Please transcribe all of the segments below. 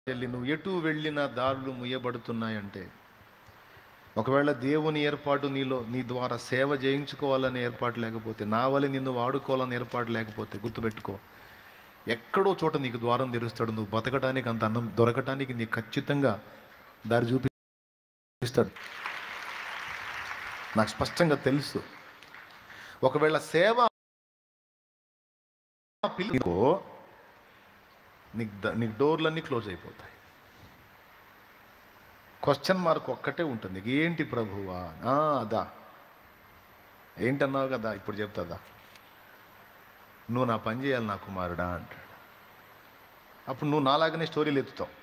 వెళ్ళి నువ్వు ఎటు వెళ్ళిన దారులు ముయ్యబడుతున్నాయంటే, ఒకవేళ దేవుని ఏర్పాటు నీలో నీ ద్వారా సేవ చేయించుకోవాలని ఏర్పాటు లేకపోతే, నా వల్ల నిన్ను వాడుకోవాలని ఏర్పాటు లేకపోతే, గుర్తుపెట్టుకో, ఎక్కడో చోట నీకు ద్వారం తెరుస్తాడు. నువ్వు బతకడానికి అంత అన్నం దొరకటానికి నీకు ఖచ్చితంగా దారి చూపిస్తాడు. నాకు స్పష్టంగా తెలుసు. ఒకవేళ సేవ పిలుకో, నీకు డోర్లన్నీ క్లోజ్ అయిపోతాయి. క్వశ్చన్ మార్క్ ఒక్కటే ఉంటుంది, ఏంటి ప్రభువా? అదా ఏంటన్నావు కదా, ఇప్పుడు చెప్తాదా, నువ్వు నా పని చేయాలి నా కుమారుడా అంటాడు. అప్పుడు నువ్వు నాలాగనే స్టోరీలు ఎత్తుతావు.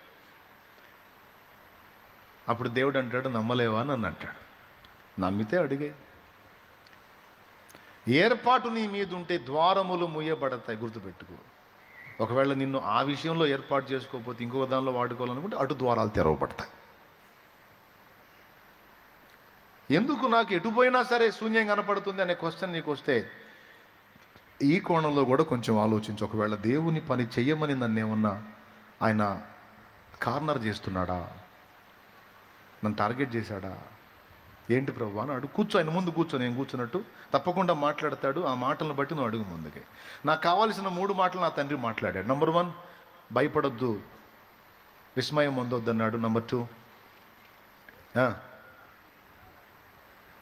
అప్పుడు దేవుడు అంటాడు, నమ్మలేవా అని అంటాడు. నమ్మితే అడిగే. ఏర్పాటు నీ మీద ఉంటే ద్వారములు ముయ్యబడతాయి, గుర్తుపెట్టుకో. ఒకవేళ నిన్ను ఆ విషయంలో ఏర్పాటు చేసుకోకపోతే ఇంకొక దానిలో వాడుకోవాలనుకుంటే అటు ద్వారాలు తెరవబడతాయి. ఎందుకు నాకు ఎటు పోయినా సరే శూన్యం కనపడుతుంది అనే క్వశ్చన్ నీకు వస్తే, ఈ కోణంలో కూడా కొంచెం ఆలోచించు. ఒకవేళ దేవుని పని చెయ్యమని నన్ను ఏమన్నా ఆయన కార్నర్ చేస్తున్నాడా, నన్ను టార్గెట్ చేశాడా, ఏంటి ప్రభు అని అడుగు. కూర్చో, ఆయన ముందు కూర్చో. నేను కూర్చున్నట్టు తప్పకుండా మాట్లాడతాడు. ఆ మాటలను బట్టి నువ్వు అడుగు ముందుకే. నాకు కావాల్సిన 3 మాటలు నా తండ్రి మాట్లాడాడు. నంబర్ 1, భయపడొద్దు, విస్మయం పొందొద్దు అన్నాడు. నంబర్ 2,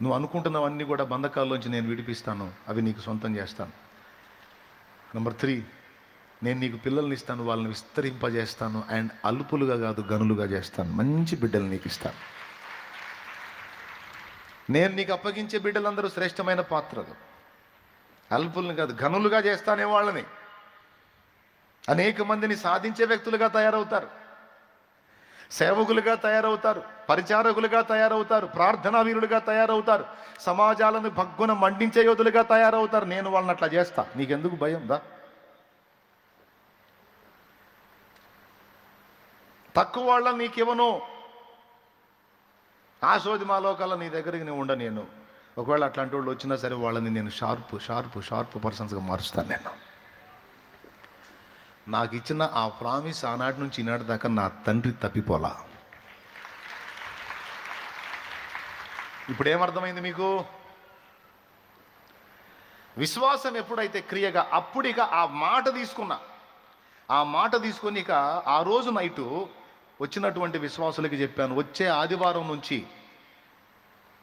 నువ్వు అనుకుంటున్నవన్నీ కూడా బంధకాల్లోంచి నేను విడిపిస్తాను, అవి నీకు సొంతం చేస్తాను. నంబర్ 3, నేను నీకు పిల్లల్ని ఇస్తాను, వాళ్ళని విస్తరింపజేస్తాను, అండ్ అల్పులుగా కాదు గనులుగా చేస్తాను, మంచి బిడ్డలు నీకు ఇస్తాను. నేను నీకు అప్పగించే బిడ్డలందరూ శ్రేష్టమైన పాత్రలు, అల్పుల్ని కాదు గనులుగా చేస్తానే వాళ్ళని. అనేక మందిని సాధించే వ్యక్తులుగా తయారవుతారు, సేవకులుగా తయారవుతారు, పరిచారకులుగా తయారవుతారు, ప్రార్థనా వీరులుగా తయారవుతారు, సమాజాలను భగ్గున మండించే యోధులుగా తయారవుతారు. నేను వాళ్ళని అట్లా చేస్తా. నీకెందుకు భయం? దా. తక్కువ వాళ్ళని నీకేమనో ఆ సోది మా లోకాల నీ దగ్గరికి నేను ఉండ. నేను ఒకవేళ అట్లాంటి వాళ్ళు వచ్చినా సరే వాళ్ళని నేను షార్ప్ పర్సన్స్గా మారుస్తాను. నేను నాకు ఇచ్చిన ఆ ప్రామిస్ ఆనాటి నుంచి ఈనాటి దాకా నా తండ్రి తప్పిపోలా. ఇప్పుడు ఏమర్థమైంది మీకు? విశ్వాసం ఎప్పుడైతే క్రియగా, అప్పుడు ఇక ఆ మాట తీసుకొని ఇక ఆ రోజు నైటు వచ్చినటువంటి విశ్వాసులకి చెప్పాను, వచ్చే ఆదివారం నుంచి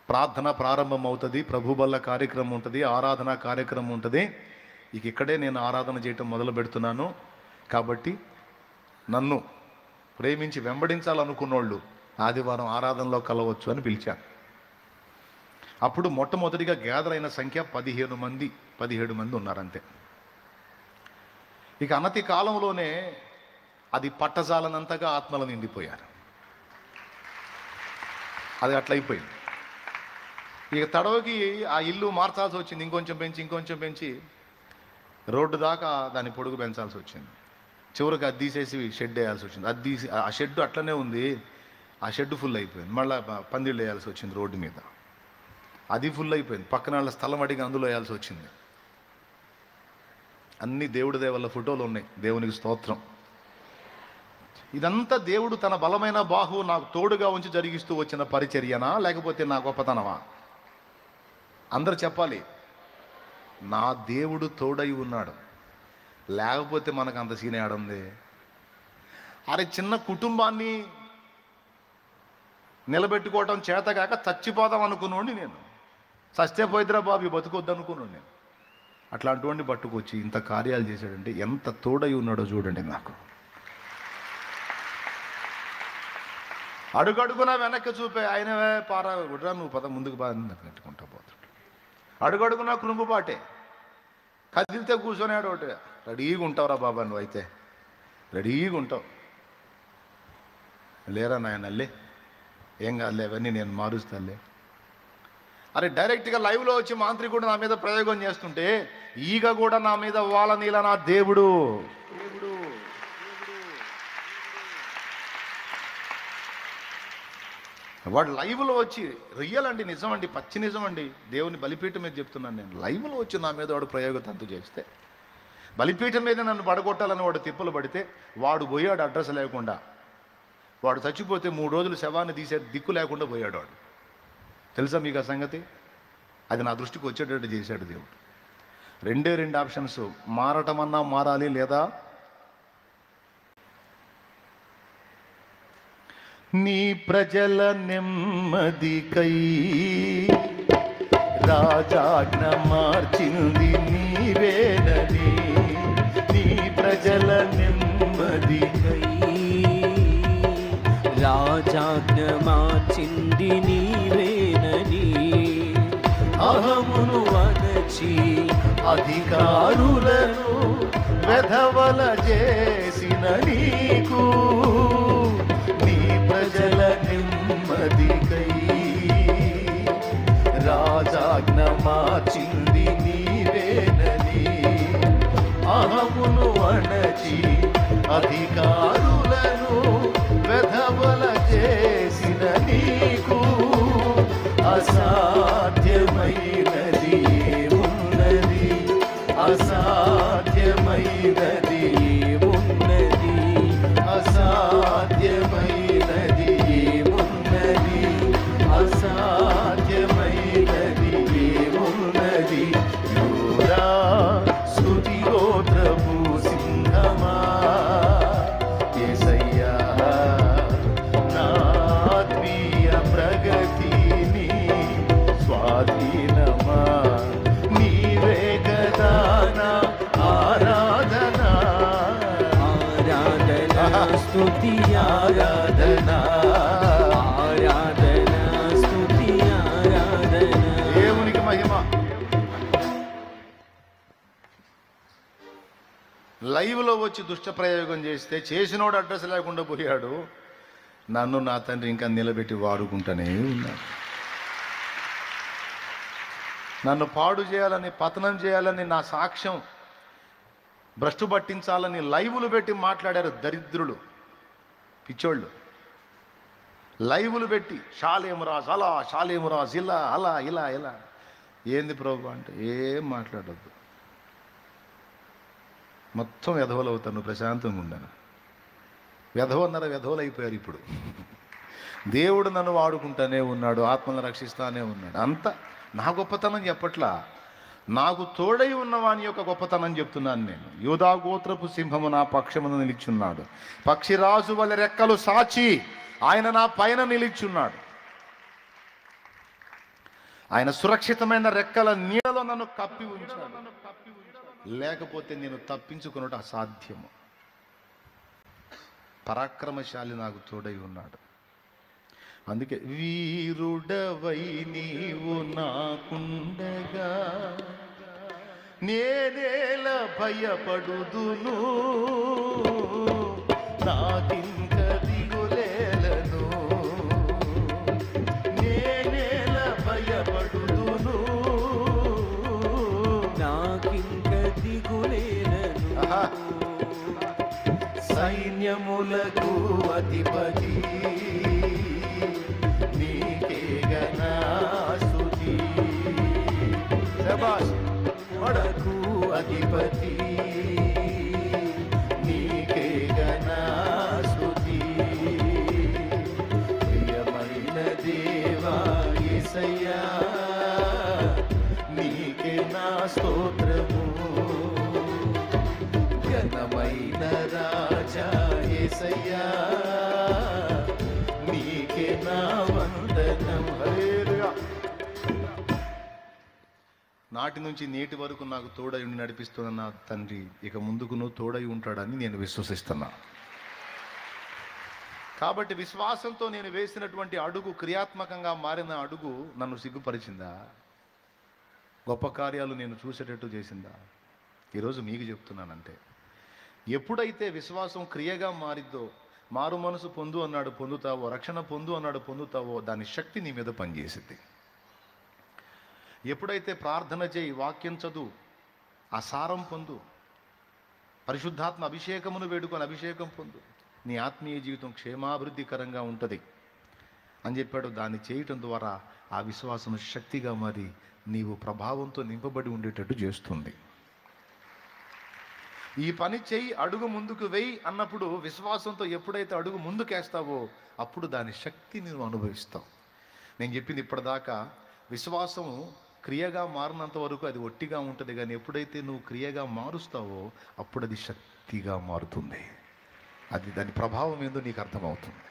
ప్రార్థన ప్రారంభం అవుతుంది, ప్రభు బల్ల కార్యక్రమం ఉంటుంది, ఆరాధన కార్యక్రమం ఉంటుంది. ఇక ఇక్కడే నేను ఆరాధన చేయటం మొదలు పెడుతున్నాను. కాబట్టి నన్ను ప్రేమించి వెంబడించాలనుకున్నోళ్ళు ఆదివారం ఆరాధనలో కలవచ్చు అని పిలిచాను. అప్పుడు మొట్టమొదటిగా గ్యాదర్ అయిన సంఖ్య 17 మంది ఉన్నారంతే. ఇక అనతి కాలంలోనే అది పట్టజాలనంతగా ఆత్మలు నిండిపోయారు. అది అట్లయిపోయింది. ఇక తడవకి ఆ ఇల్లు మార్చాల్సి వచ్చింది. ఇంకొంచెం పెంచి రోడ్డు దాకా దాని పొడుగు పెంచాల్సి వచ్చింది. చివరికి అది తీసేసి షెడ్ వేయాల్సి వచ్చింది. ఆ షెడ్ అట్లనే ఉంది. ఆ షెడ్ ఫుల్ అయిపోయింది. మళ్ళీ పందిళ్ళు వేయాల్సి వచ్చింది రోడ్డు మీద. అది ఫుల్ అయిపోయింది. పక్కన వాళ్ళ స్థలం అడిగి అందులో వేయాల్సి వచ్చింది. అన్ని దేవుడి దేవల్ల ఫోటోలు ఉన్నాయి. దేవునికి స్తోత్రం. ఇదంతా దేవుడు తన బలమైన బాహు నాకు తోడుగా ఉంచి జరిగిస్తూ వచ్చిన పరిచర్యనా, లేకపోతే నా గొప్పతనమా? అందరు చెప్పాలి. నా దేవుడు తోడై ఉన్నాడు, లేకపోతే మనకు అంత సీన్ ఏడుంది? అరే, చిన్న కుటుంబాన్ని నిలబెట్టుకోవటం చేతగాక చచ్చిపోదాం అనుకున్నాండి నేను. చస్తే పోయిద్రా బాబు, బతుకొద్దు అనుకున్నాను నేను. అట్లాంటి పట్టుకొచ్చి ఇంత కార్యాలు చేశాడంటే ఎంత తోడై ఉన్నాడో చూడండి. నాకు అడుగడుగున వెనక్కి చూపే ఆయనవే పారా గుడ్రా, నువ్వు పద ముందుకు నెట్టుకుంటా పోతాడు. అడుగడుగున కృంగుపాటే, కదిలితే కూర్చొని ఒకటి రెడీగా ఉంటావురా బాబా, నువ్వు అయితే రెడీగా ఉంటావు. లేరా నాయన, లే, ఏం కాదులే, అవన్నీ నేను మారుస్తానులే. అరే, డైరెక్ట్గా లైవ్లో వచ్చి మాంత్రికుడు నా మీద ప్రయోగం చేస్తుంటే ఈగ కూడా నా మీద వాళ్ళ నీల నా దేవుడు. వాడు లైవ్లో వచ్చి, రియల్ అండి, నిజం అండి, పచ్చి నిజం అండి, దేవుని బలిపీఠం మీద చెప్తున్నాను నేను. లైవ్లో వచ్చి నా మీద వాడు ప్రయోగ తంతు చేస్తే, బలిపీఠం మీద నన్ను పడగొట్టాలని వాడు తిప్పలు పడితే, వాడు పోయాడు అడ్రస్ లేకుండా. వాడు చచ్చిపోతే 3 రోజులు శవాన్ని తీసే దిక్కు లేకుండా పోయాడు వాడు. తెలుసా మీకు ఆ సంగతి? అది నా దృష్టికి వచ్చేటట్టు చేశాడు దేవుడు. 2 ఆప్షన్స్, మారటమన్నా మారాలి, లేదా నీ ప్రజల నెమ్మదికై రాజాజ్ఞ మార్చింది నీవేనని. నీ ప్రజల నెమ్మదికై రాజాజ్ఞ మార్చింది నీవేనని. అహమును వదచి అధికారులను వెధవల చేసిన నీకు, నీ ప్రజల నెమ్మదికై రాజాజ్ఞ మార్చింది నీవేనని. అహమును వణచి అధికారులను వెధవల చేసిన నీకు, అసాధ్యమైనది ఉన్నది, అసాధ్యమైనది ఉన్నది, అసాధ్యమైనది ఉన్నది, అసాధ్యమైనది ఉన్నది. యూదా స్తుతి గోత్రపు సింహమా, యేసయ్యా నా ఆత్మీయ ప్రగతిని స్వాధీనమా, నీవే కదా నా ఆరాధన, ఆరాధన స్తుతి ఆరాధన, ఆరాధన స్తుతి ఆరాధన. దేవునికి మహిమ. లైవ్లో వచ్చి దుష్ట ప్రయోగం చేస్తే చేసినోడు అడ్రస్ లేకుండా పోయాడు. నన్ను నా తండ్రి ఇంకా నిలబెట్టి వాడుకుంటూనే ఉన్నాడు. నన్ను పాడు చేయాలని, పతనం చేయాలని, నా సాక్ష్యం భ్రష్టు పట్టించాలని లైవ్లు పెట్టి మాట్లాడారు దరిద్రులు, పిచ్చోళ్ళు. లైవ్లు పెట్టి షాలేమురాజు అలా, షాలేమురాజు ఇలా, అలా ఇలా ఇలా. ఏంది ప్రభు అంటే, ఏం మాట్లాడద్దు, మొత్తం వెధవలు అవుతాను, ప్రశాంతంగా ఉన్నాను. వెధవన్నర వెధవలు అయిపోయారు ఇప్పుడు. దేవుడు నన్ను వాడుకుంటానే ఉన్నాడు, ఆత్మలను రక్షిస్తానే ఉన్నాడు. అంత నా గొప్పతనం చెప్పట్లా, నాకు తోడై ఉన్నవాని యొక్క గొప్పతనం చెప్తున్నాను నేను. యూదా గోత్రపు సింహము నా పక్షమును నిలిచున్నాడు, పక్షిరాజు వలె రెక్కలు సాచి ఆయన నా పైన నిలిచున్నాడు. ఆయన సురక్షితమైన రెక్కల నీడలో నన్ను కప్పి ఉంచాడు, లేకపోతే నేను తప్పించుకున్నట్టు అసాధ్యము. పరాక్రమశాలి నాకు తోడై ఉన్నాడు. అందుకే వీరుడవై నీవు నాకుండగా నేనేల భయపడుదును, నాకింక దిగులేలను, నేనేల భయపడుదును, నాకింక దిగులేలను. సైన్యములకు అధిపతి నీకే గనా స్తుతి. శభాష్. వడకు అధిపతి నీకే గనా స్తుతి. ప్రియమైన దేవా యేసయ్యా నీకే నా స్తోత్రము. ఘనమైన రాజా యేసయ్యా నీకే నా వందనం. హల్లెలూయా. నాటి నుంచి నేటి వరకు నాకు తోడై ఉండి నడిపిస్తున్న నా తండ్రి ఇక ముందుకు తోడై ఉంటాడని నేను విశ్వసిస్తున్నా. కాబట్టి విశ్వాసంతో నేను వేసినటువంటి అడుగు, క్రియాత్మకంగా మారిన అడుగు నన్ను సిగ్గుపరిచిందా? గొప్ప కార్యాలు నేను చూసేటట్టు చేసిందా? ఈరోజు మీకు చెప్తున్నానంటే, ఎప్పుడైతే విశ్వాసం క్రియగా మారిద్దో, మారు మనసు పొందు అన్నాడు పొందుతావో, రక్షణ పొందు అన్నాడు పొందుతావో, దాని శక్తి నీ మీద పనిచేసింది. ఎప్పుడైతే ప్రార్థన చేయి, వాక్యం చదువు, ఆ సారం పొందు, పరిశుద్ధాత్మ అభిషేకమును వేడుకొని అభిషేకం పొందు, నీ ఆత్మీయ జీవితం క్షేమాభివృద్ధికరంగా ఉంటుంది అని చెప్పాడు. దాన్ని చేయటం ద్వారా ఆ విశ్వాసం శక్తిగా మారి నీవు ప్రభావంతో నింపబడి ఉండేటట్టు చేస్తుంది. ఈ పని చెయ్యి, అడుగు ముందుకు వెయ్యి అన్నప్పుడు విశ్వాసంతో ఎప్పుడైతే అడుగు ముందుకేస్తావో అప్పుడు దాని శక్తిని నువ్వు అనుభవిస్తావు. నేను చెప్పింది ఇప్పటిదాకా విశ్వాసం క్రియగా మారినంత వరకు అది ఒట్టిగా ఉంటుంది, కానీ ఎప్పుడైతే నువ్వు క్రియగా మారుస్తావో అప్పుడు అది శక్తిగా మారుతుంది. అది దాని ప్రభావం ఏందో నీకు అర్థమవుతుంది.